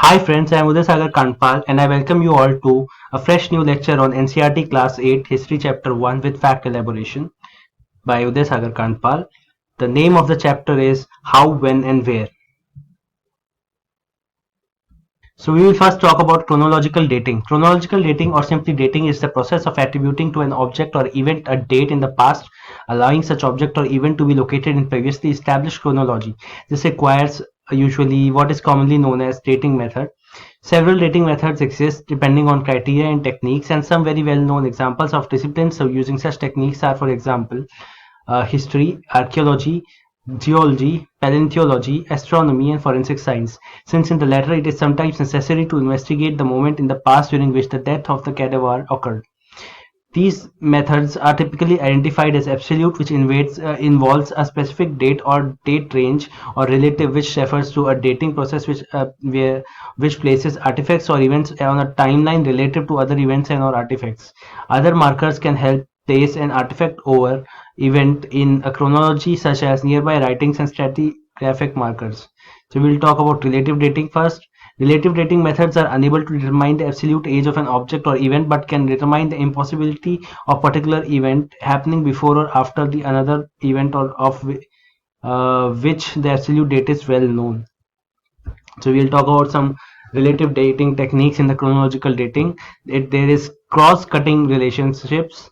Hi friends, I am Uday Kandpal and I welcome you all to a fresh new lecture on NCERT Class 8 History Chapter 1 with fact elaboration by Uday Kandpal. The name of the chapter is How, When and Where. So we will first talk about chronological dating. Chronological dating or simply dating is the process of attributing to an object or event a date in the past, allowing such object or event to be located in previously established chronology. This requires usually what is commonly known as dating method. Several dating methods exist depending on criteria and techniques, and some very well known examples of disciplines using such techniques are, for example, history, archaeology, geology, paleontology, astronomy, and forensic science, since in the latter it is sometimes necessary to investigate the moment in the past during which the death of the cadaver occurred. These methods are typically identified as absolute, which involves a specific date or date range, or relative, which refers to a dating process which places artifacts or events on a timeline relative to other events and or artifacts. Other markers can help place an artifact over event in a chronology, such as nearby writings and stratigraphic markers. So we'll talk about relative dating first. Relative dating methods are unable to determine the absolute age of an object or event, but can determine the impossibility of particular event happening before or after the another event or of which the absolute date is well known. So we'll talk about some relative dating techniques in the chronological dating. There is cross-cutting relationships,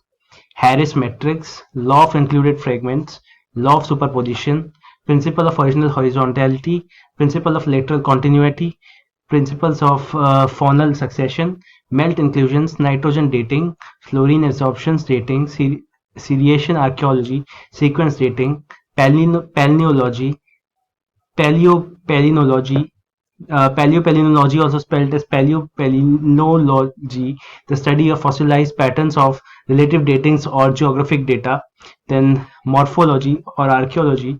Harris matrix, law of included fragments, law of superposition, principle of original horizontality, principle of lateral continuity, principles of faunal succession, melt inclusions, nitrogen dating, fluorine absorptions dating, seriation archaeology, sequence dating, paleontology, paleopalynology, paleopalynology, also spelled as paleopalynology, the study of fossilized patterns of relative datings or geographic data, then morphology or archaeology,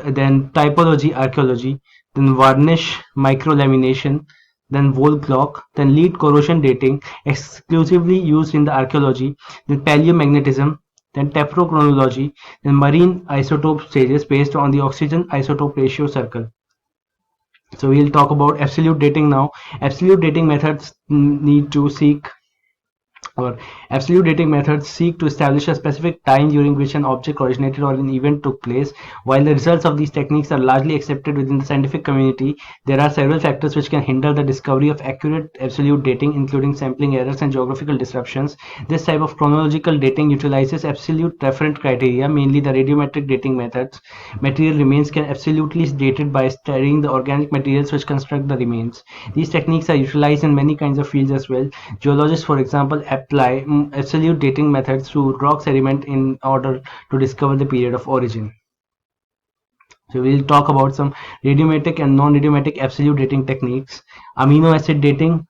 then typology archaeology, then varnish microlamination, then wall clock, then lead corrosion dating exclusively used in the archaeology, then paleomagnetism, then tephrochronology, then marine isotope stages based on the oxygen isotope ratio circle. So we'll talk about absolute dating now. Absolute dating methods need to seek or absolute dating methods seek to establish a specific time during which an object originated or an event took place. While the results of these techniques are largely accepted within the scientific community, there are several factors which can hinder the discovery of accurate absolute dating, including sampling errors and geographical disruptions. This type of chronological dating utilizes absolute reference criteria, mainly the radiometric dating methods. Material remains can absolutely be dated by studying the organic materials which construct the remains. These techniques are utilized in many kinds of fields as well. Geologists, for example, apply absolute dating methods to rock sediment in order to discover the period of origin. So we'll talk about some radiometric and non-radiometric absolute dating techniques. Amino acid dating,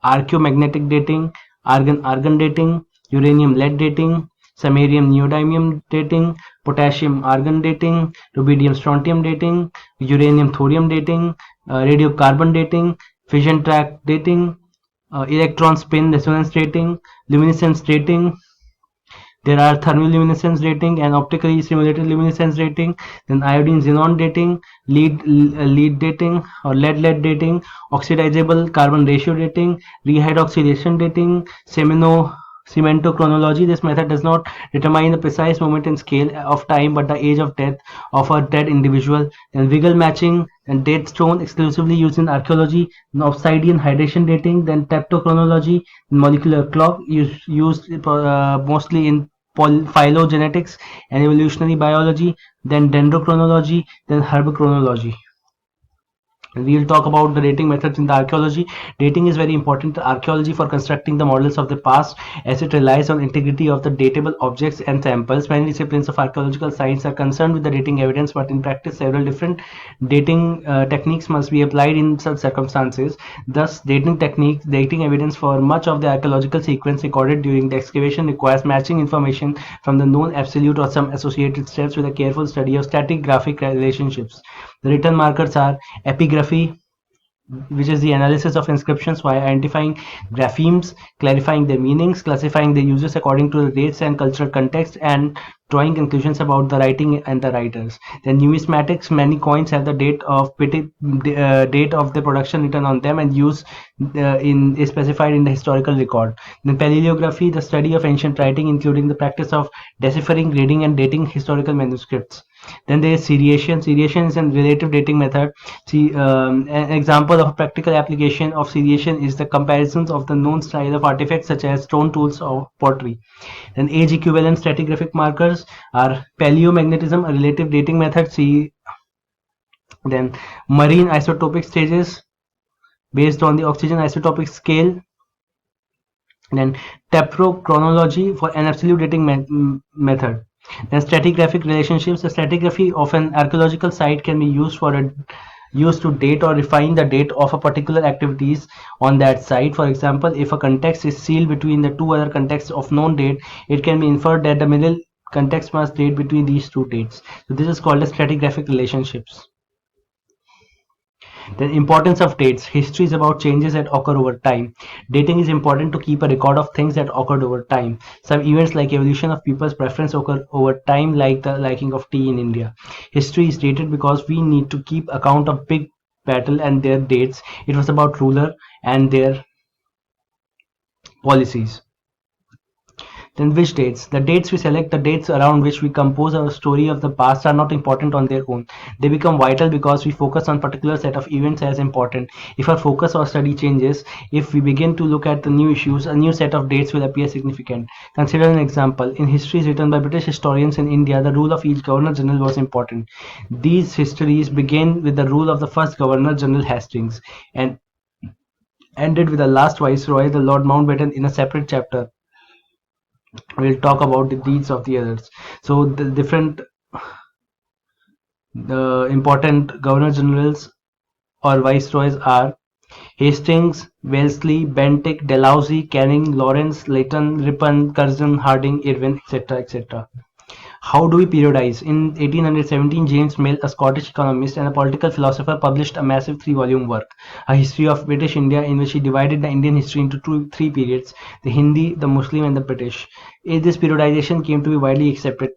archaeomagnetic dating, argon dating, uranium lead dating, samarium neodymium dating, potassium argon dating, rubidium strontium dating, uranium thorium dating, radiocarbon dating, fission track dating, electron spin resonance dating, luminescence dating. There are thermoluminescence dating and optically stimulated luminescence dating, then iodine xenon dating, lead dating or lead dating, oxidizable carbon ratio dating, rehydroxylation dating, cementochronology. This method does not determine the precise moment and scale of time but the age of death of a dead individual. Then Wiggle matching and date stone exclusively used in archaeology, obsidian hydration dating, then teptochronology, molecular clock used mostly in phylogenetics and evolutionary biology, then dendrochronology, then herbochronology. And we'll talk about the dating methods in the archaeology. Dating is very important to archaeology for constructing the models of the past, as it relies on integrity of the datable objects and samples. Many disciplines of archaeological science are concerned with the dating evidence, but in practice several different dating techniques must be applied in such circumstances. Thus, dating evidence for much of the archaeological sequence recorded during the excavation requires matching information from the known absolute or some associated steps with a careful study of stratigraphic relationships. The written markers are epigraphy, which is the analysis of inscriptions by identifying graphemes, clarifying their meanings, classifying their uses according to the dates and cultural context, and drawing conclusions about the writing and the writers. Then numismatics, many coins have the date of the production written on them and use in is specified in the historical record. Then paleography, the study of ancient writing, including the practice of deciphering, reading, and dating historical manuscripts. Then there is seriation. Seriation is a relative dating method. See, an example of a practical application of seriation is the comparisons of the known style of artifacts such as stone tools or pottery. Then age equivalent stratigraphic markers are paleomagnetism, a relative dating method. See, then marine isotopic stages based on the oxygen isotopic scale. Then teprochronology for an absolute dating method. Then stratigraphic relationships. The stratigraphy of an archaeological site can be used to date or refine the date of a particular activities on that site. For example, if a context is sealed between the two other contexts of known date, it can be inferred that the middle context must date between these two dates. So this is called as stratigraphic relationships. The importance of dates. History is about changes that occur over time. Dating is important to keep a record of things that occurred over time. Some events like evolution of people's preference occur over time, like the liking of tea in India. History is dated because we need to keep account of big battle and their dates. It was about ruler and their policies. Then which dates? The dates we select, the dates around which we compose our story of the past are not important on their own. They become vital because we focus on particular set of events as important. If our focus or study changes, if we begin to look at the new issues, a new set of dates will appear significant. Consider an example. In histories written by British historians in India, the rule of each Governor General was important. These histories begin with the rule of the first Governor General Hastings and ended with the last Viceroy, the Lord Mountbatten, in a separate chapter. We'll talk about the deeds of the others. So the different the important governor generals or viceroys are Hastings, Wellesley, Bentinck, Dalhousie, Canning, Lawrence, Leighton, Ripon, Curzon, Harding, Irwin, etc. etc. How do we periodize? In 1817, James Mill, a Scottish economist and a political philosopher, published a massive three-volume work, A History of British India, in which he divided the Indian history into three periods, the Hindi, the Muslim, and the British. This periodization came to be widely accepted.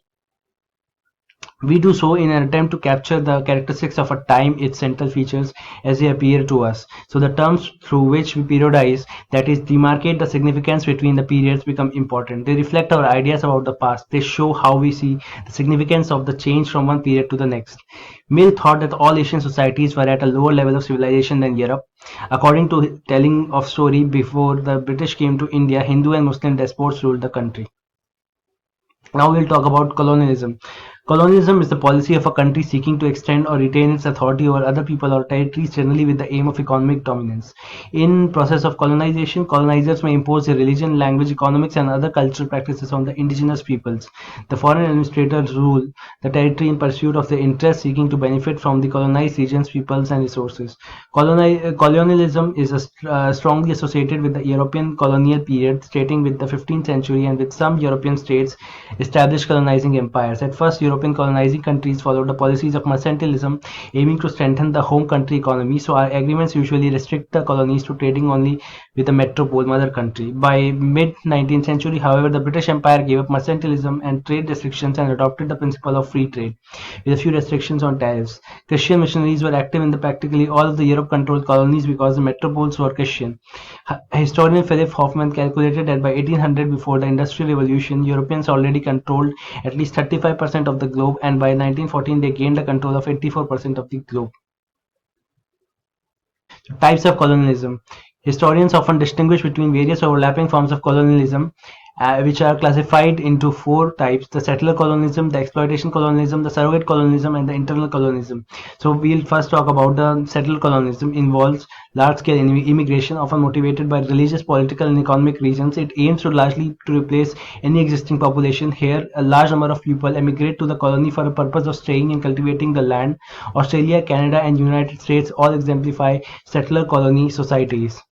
We do so in an attempt to capture the characteristics of a time, its central features as they appear to us. So the terms through which we periodize, that is, demarcate the significance between the periods, become important. They reflect our ideas about the past. They show how we see the significance of the change from one period to the next. Mill thought that all Asian societies were at a lower level of civilization than Europe. According to telling of story, before the British came to India, Hindu and Muslim despots ruled the country. Now we'll talk about colonialism. Colonialism is the policy of a country seeking to extend or retain its authority over other people or territories, generally with the aim of economic dominance. In process of colonization, colonizers may impose their religion, language, economics, and other cultural practices on the indigenous peoples. The foreign administrators rule the territory in pursuit of their interests, seeking to benefit from the colonized regions, peoples, and resources. Colonialism is strongly associated with the European colonial period, starting with the 15th century, and with some European states established colonizing empires. At first, European colonizing countries followed the policies of mercantilism, aiming to strengthen the home country economy, so our agreements usually restrict the colonies to trading only with the metropole, mother country. By mid-19th century, however, the British Empire gave up mercantilism and trade restrictions and adopted the principle of free trade, with a few restrictions on tariffs. Christian missionaries were active in practically all of the Europe-controlled colonies because the metropoles were Christian. Historian Philip Hoffman calculated that by 1800, before the Industrial Revolution, Europeans already controlled at least 35% of the globe, and by 1914 they gained the control of 84% of the globe. Types of colonialism. Historians often distinguish between various overlapping forms of colonialism, which are classified into four types: the settler colonialism, the exploitation colonialism, the surrogate colonialism, and the internal colonialism. So we'll first talk about the settler colonialism. Involves large-scale immigration, often motivated by religious, political, and economic reasons. It aims to largely to replace any existing population. Here, a large number of people emigrate to the colony for a purpose of staying and cultivating the land. Australia, Canada, and United States all exemplify settler colony societies.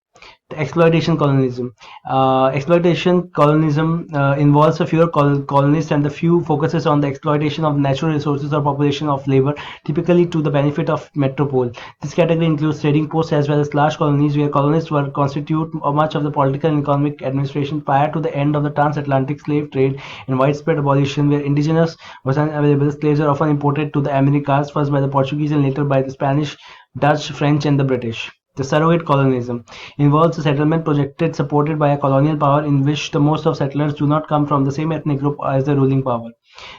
The exploitation colonialism. Exploitation colonialism involves a few colonists, and the few focuses on the exploitation of natural resources or population of labor, typically to the benefit of metropole. This category includes trading posts as well as large colonies, where colonists were constitute much of the political and economic administration prior to the end of the transatlantic slave trade and widespread abolition, where indigenous was unavailable. Slaves were often imported to the Americas, first by the Portuguese and later by the Spanish, Dutch, French, and the British. The surrogate colonialism involves a settlement projected supported by a colonial power in which the most of settlers do not come from the same ethnic group as the ruling power.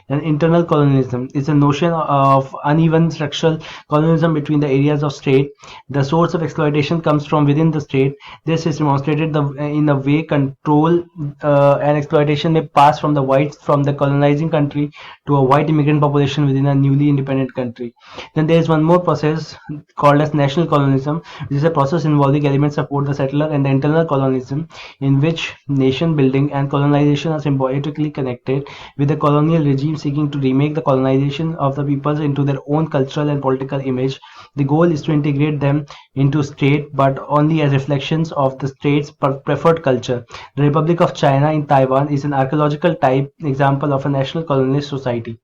And internal colonialism is a notion of uneven structural colonialism between the areas of state. The source of exploitation comes from within the state. This is demonstrated in a way control and exploitation may pass from the whites from the colonizing country to a white immigrant population within a newly independent country. Then there is one more process called as national colonialism, which is a process involving elements of both the settler and the internal colonialism, in which nation building and colonization are symbolically connected, with the colonial regime seeking to remake the colonization of the peoples into their own cultural and political image. The goal is to integrate them into state, but only as reflections of the state's preferred culture. The Republic of China in Taiwan is an archaeological type example of a national colonialist society.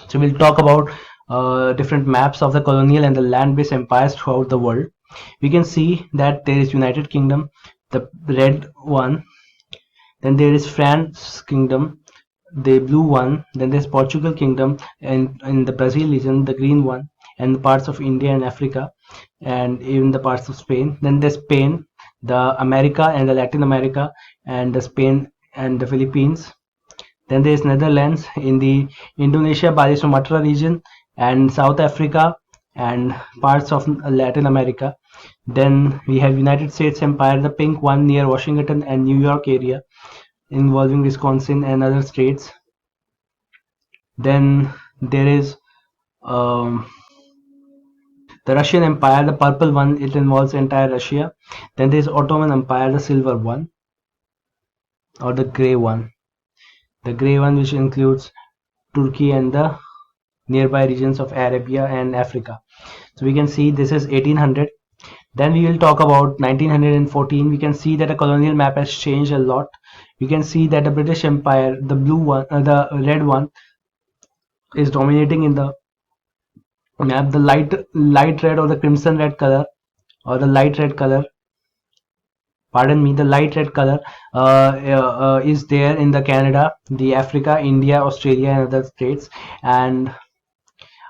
So we'll talk about different maps of the colonial and the land-based empires throughout the world. We can see that there is United Kingdom, the red one. Then there is France Kingdom, the blue one. Then there's Portugal Kingdom, and in the Brazil region, the green one, and the parts of India and Africa, and even the parts of Spain. Then there's Spain, the America and the Latin America, and the Spain and the Philippines. Then there is Netherlands in the Indonesia, Bali Sumatra region, and South Africa and parts of Latin America. Then we have United States Empire, the pink one near Washington and New York area, involving Wisconsin and other states. Then there is the Russian Empire, the purple one, it involves entire Russia. Then there is Ottoman Empire, the silver one, or the grey one. The grey one, which includes Turkey and the nearby regions of Arabia and Africa. So we can see this is 1800. Then we will talk about 1914. We can see that a colonial map has changed a lot. We can see that the British Empire, the blue one, the red one, is dominating in the map. The light red or the crimson red color, or the light red color, pardon me, the light red color is there in the Canada, the Africa, India, Australia, and other states. And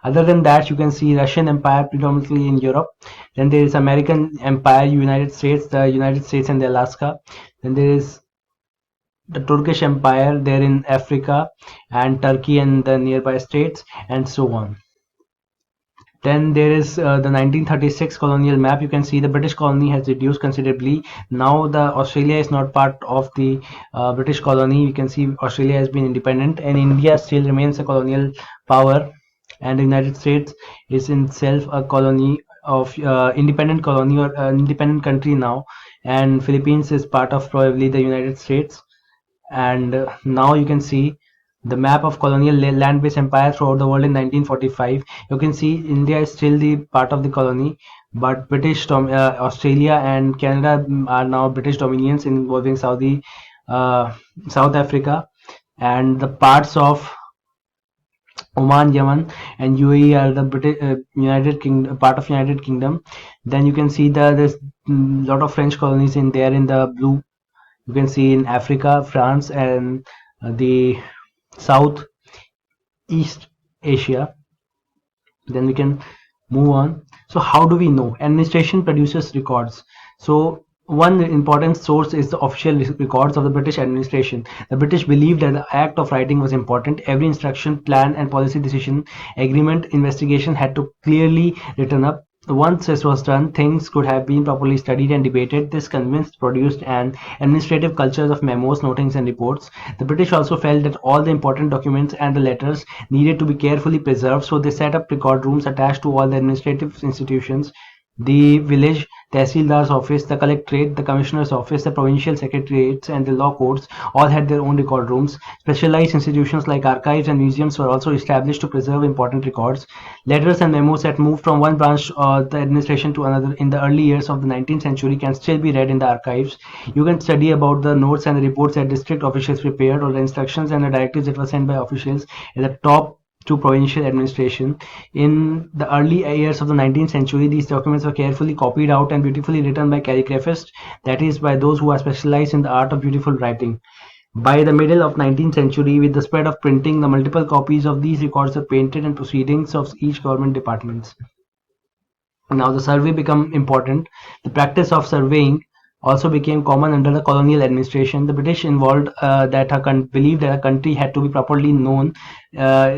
other than that, you can see Russian Empire predominantly in Europe. Then there is American Empire, United States, the United States and the Alaska. Then there is the Turkish Empire there in Africa, and Turkey and the nearby states, and so on. Then there is the 1936 colonial map. You can see the British colony has reduced considerably. Now the Australia is not part of the British colony. You can see Australia has been independent, and India still remains a colonial power, and the United States is itself a colony of independent colony or independent country now, and Philippines is part of probably the United States. And now you can see the map of colonial land-based empire throughout the world in 1945. You can see India is still the part of the colony, but Australia and Canada are now British dominions involving South Africa, and the parts of Oman, Yemen, and UAE are the United Kingdom, part of United Kingdom. Then you can see there's a lot of French colonies in there in the blue. You can see in Africa, France, and the South East Asia. Then we can move on. So how do we know? Administration produces records. So one important source is the official records of the British administration. The British believed that the act of writing was important. Every instruction, plan, and policy decision, agreement, investigation had to clearly written up. Once this was done, things could have been properly studied and debated. This convinced produced an administrative culture of memos, notings, and reports. The British also felt that all the important documents and the letters needed to be carefully preserved, so they set up record rooms attached to all the administrative institutions. The village Tehsildar's office, the collectorate, the commissioner's office, the provincial secretariats, and the law courts all had their own record rooms. Specialized institutions like archives and museums were also established to preserve important records. Letters and memos that moved from one branch of the administration to another in the early years of the 19th century can still be read in the archives. You can study about the notes and the reports that district officials prepared, or the instructions and the directives that were sent by officials at the top to provincial administration. In the early years of the 19th century, these documents were carefully copied out and beautifully written by calligraphists, that is, by those who are specialized in the art of beautiful writing. By the middle of 19th century, with the spread of printing, the multiple copies of these records were painted and proceedings of each government departments. Now the survey became important. The practice of surveying also became common under the colonial administration. The British involved believed that a country had to be properly known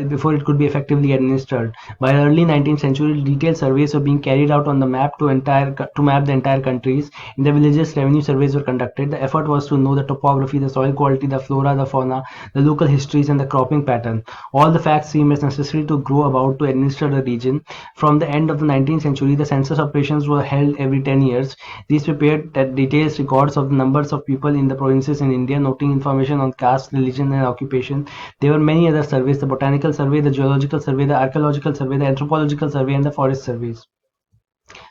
before it could be effectively administered. By the early 19th century, detailed surveys were being carried out on the map to map the entire countries. In the villages, revenue surveys were conducted. The effort was to know the topography, the soil quality, the flora, the fauna, the local histories, and the cropping pattern. All the facts seemed as necessary to grow about to administer the region. From the end of the 19th century, the census operations were held every 10 years. These prepared detailed records of the numbers of people in the provinces in India, noting information on caste, religion, and occupation. There were many other surveys: the botanical survey, the geological survey, the archaeological survey, the anthropological survey, and the forest surveys.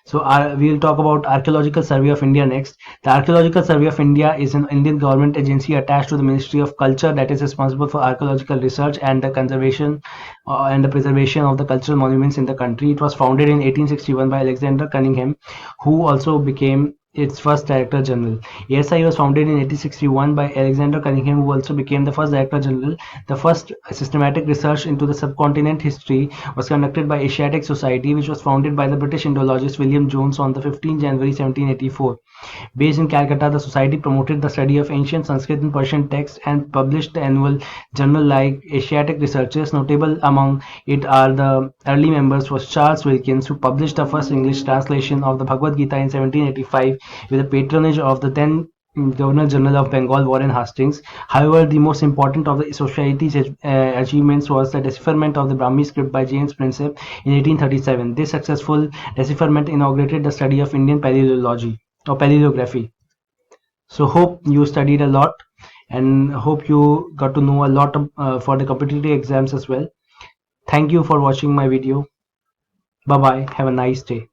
So we will talk about Archaeological Survey of India next. The Archaeological Survey of India is an Indian government agency attached to the Ministry of Culture that is responsible for archaeological research and the conservation and the preservation of the cultural monuments in the country. It was founded in 1861 by Alexander Cunningham, who also became its first Director General. ASI was founded in 1861 by Alexander Cunningham, who also became the first Director General. The first systematic research into the subcontinent history was conducted by Asiatic Society, which was founded by the British Indologist William Jones on the 15th January 1784. Based in Calcutta, the society promoted the study of ancient Sanskrit and Persian texts and published the annual journal like Asiatic Researches. Notable among it are the early members was Charles Wilkins, who published the first English translation of the Bhagavad Gita in 1785 with the patronage of the then Governor General of Bengal, Warren Hastings. However, the most important of the society's achievements was the decipherment of the Brahmi script by James Prinsep in 1837. This successful decipherment inaugurated the study of Indian paleology or paleography. So hope you studied a lot and hope you got to know a lot for the competitive exams as well. Thank you for watching my video. Bye bye. Have a nice day.